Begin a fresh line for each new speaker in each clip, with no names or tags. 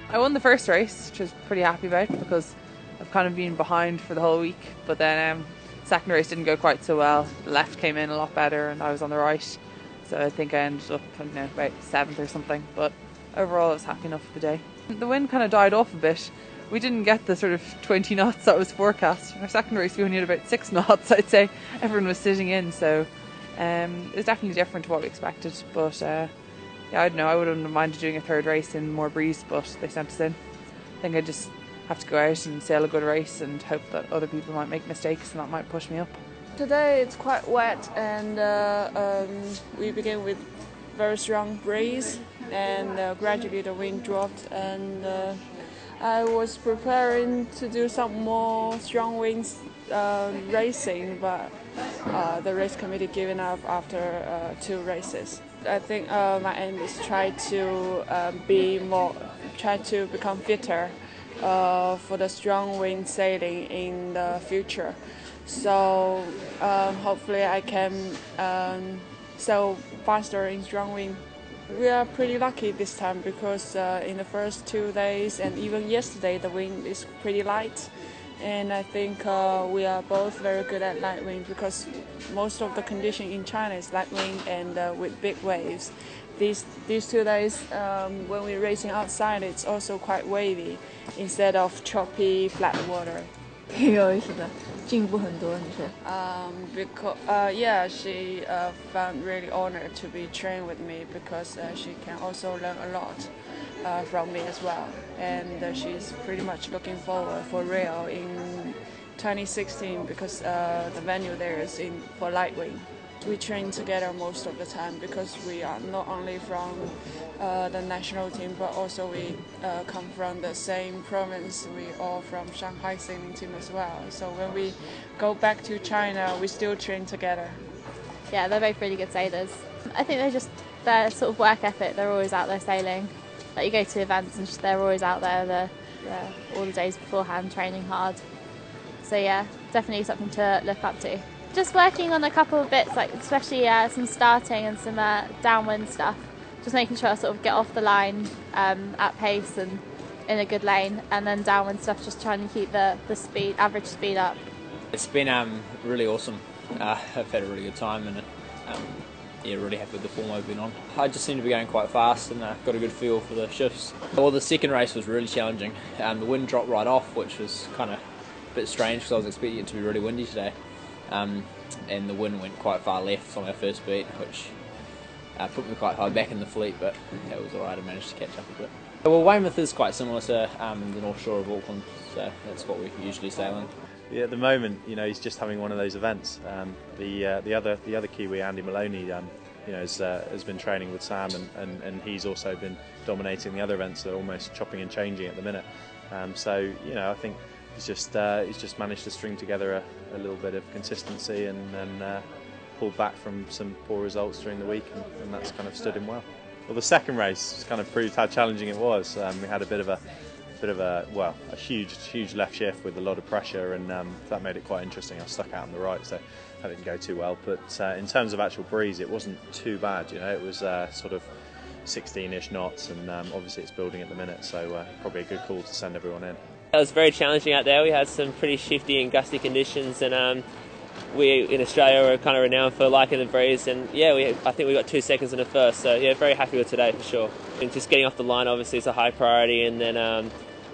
I won the first race, which I was pretty happy about because I've kind of been behind for the whole week. But then second race didn't go quite so well. The left came in a lot better and I was on the right. So I think I ended up, I don't know, about 7th or something. But overall I was happy enough with the day. The wind kind of died off a bit. We didn't get the sort of 20 knots that was forecast. Our second race we only had about 6 knots, I'd say. Everyone was sitting in, so it was definitely different to what we expected. But yeah, I don't know, I wouldn't have minded doing a third race in more breeze, but they sent us in. I think I just have to go out and sail a good race and hope that other people might make mistakes and that might push me up.
Today it's quite wet and we began with very strong breeze and gradually the wind dropped and I was preparing to do some more strong winds racing, but the race committee given up after 2 races. I think my aim is try to become fitter for the strong wind sailing in the future. So hopefully I can sail faster in strong wind. We are pretty lucky this time because in the first 2 days and even yesterday the wind is pretty light, and I think we are both very good at light wind because most of the condition in China is light wind and with big waves. These 2 days when we're racing outside it's also quite wavy instead of choppy flat water.
挺有意思的，进步很多，你是？
Because yeah, she found really honored to be trained with me because she can also learn a lot from me as well, and she's pretty much looking forward for Real in 2016 because the venue there is for light wind. We train together most of the time because we are not only from the national team but also we come from the same province. We all from Shanghai sailing team as well. So when we go back to China, we still train together.
Yeah, they're both really good sailors. I think their sort of work ethic. They're always out there sailing. Like you go to events and they're always out there all the days beforehand training hard. So yeah, definitely something to look up to. Just working on a couple of bits, like especially some starting and some downwind stuff. Just making sure I sort of get off the line at pace and in a good lane, and then downwind stuff, just trying to keep the average speed up.
It's been really awesome. I've had a really good time and yeah, really happy with the form I've been on. I just seem to be going quite fast and got a good feel for the shifts. Well, the second race was really challenging. The wind dropped right off, which was kind of a bit strange because I was expecting it to be really windy today. And the wind went quite far left on our first beat, which put me quite high back in the fleet, but it was alright, I managed to catch up a bit. Well, Weymouth is quite similar to the North Shore of Auckland, so that's what we usually sail in.
Yeah, at the moment, you know, he's just having one of those events. The other Kiwi, Andy Maloney, you know, has been training with Sam, and he's also been dominating the other events. They're almost chopping and changing at the minute. So you know, I think he's just managed to string together a little bit of consistency and pulled back from some poor results during the week, and that's kind of stood him well. Well, the second race kind of proved how challenging it was. We had a bit of a huge left shift with a lot of pressure, and that made it quite interesting. I was stuck out on the right, so that didn't go too well. But in terms of actual breeze, it wasn't too bad. You know, it was sort of 16-ish knots, and obviously it's building at the minute, so probably a good call to send everyone in.
It was very challenging out there. We had some pretty shifty and gusty conditions, and we in Australia are kind of renowned for liking the breeze, and yeah, I think we got 2 seconds in the first, so yeah, very happy with today for sure. And just getting off the line obviously is a high priority, and then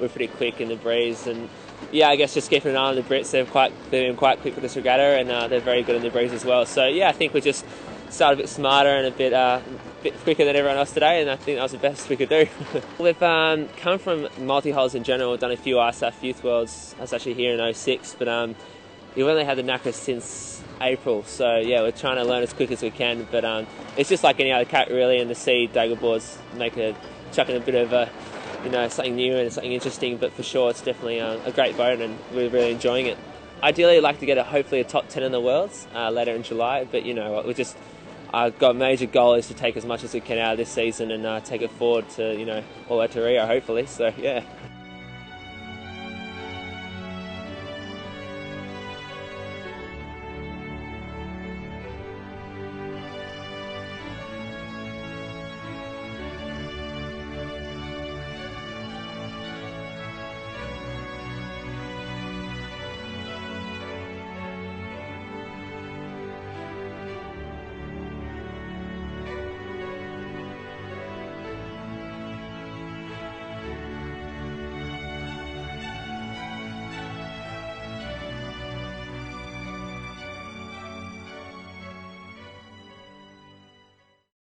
we're pretty quick in the breeze, and yeah, I guess just keeping an eye on the Brits. They've been quite quick with this regatta, and they're very good in the breeze as well. So yeah, I think we just started a bit smarter and a bit quicker than everyone else today, and I think that was the best we could do. We've come from multi-hulls in general, done a few ISAF Youth Worlds. I was actually here in 06, but we've only had the knacker since April, so yeah, we're trying to learn as quick as we can, but it's just like any other cat really, and the sea dagger boards chucking a bit of you know, something new and something interesting, but for sure it's definitely a great boat and we're really enjoying it. Ideally I'd like to get hopefully a top 10 in the worlds later in July, but you know, our major goal is to take as much as we can out of this season and take it forward to, you know, all the way to Rio hopefully, so yeah.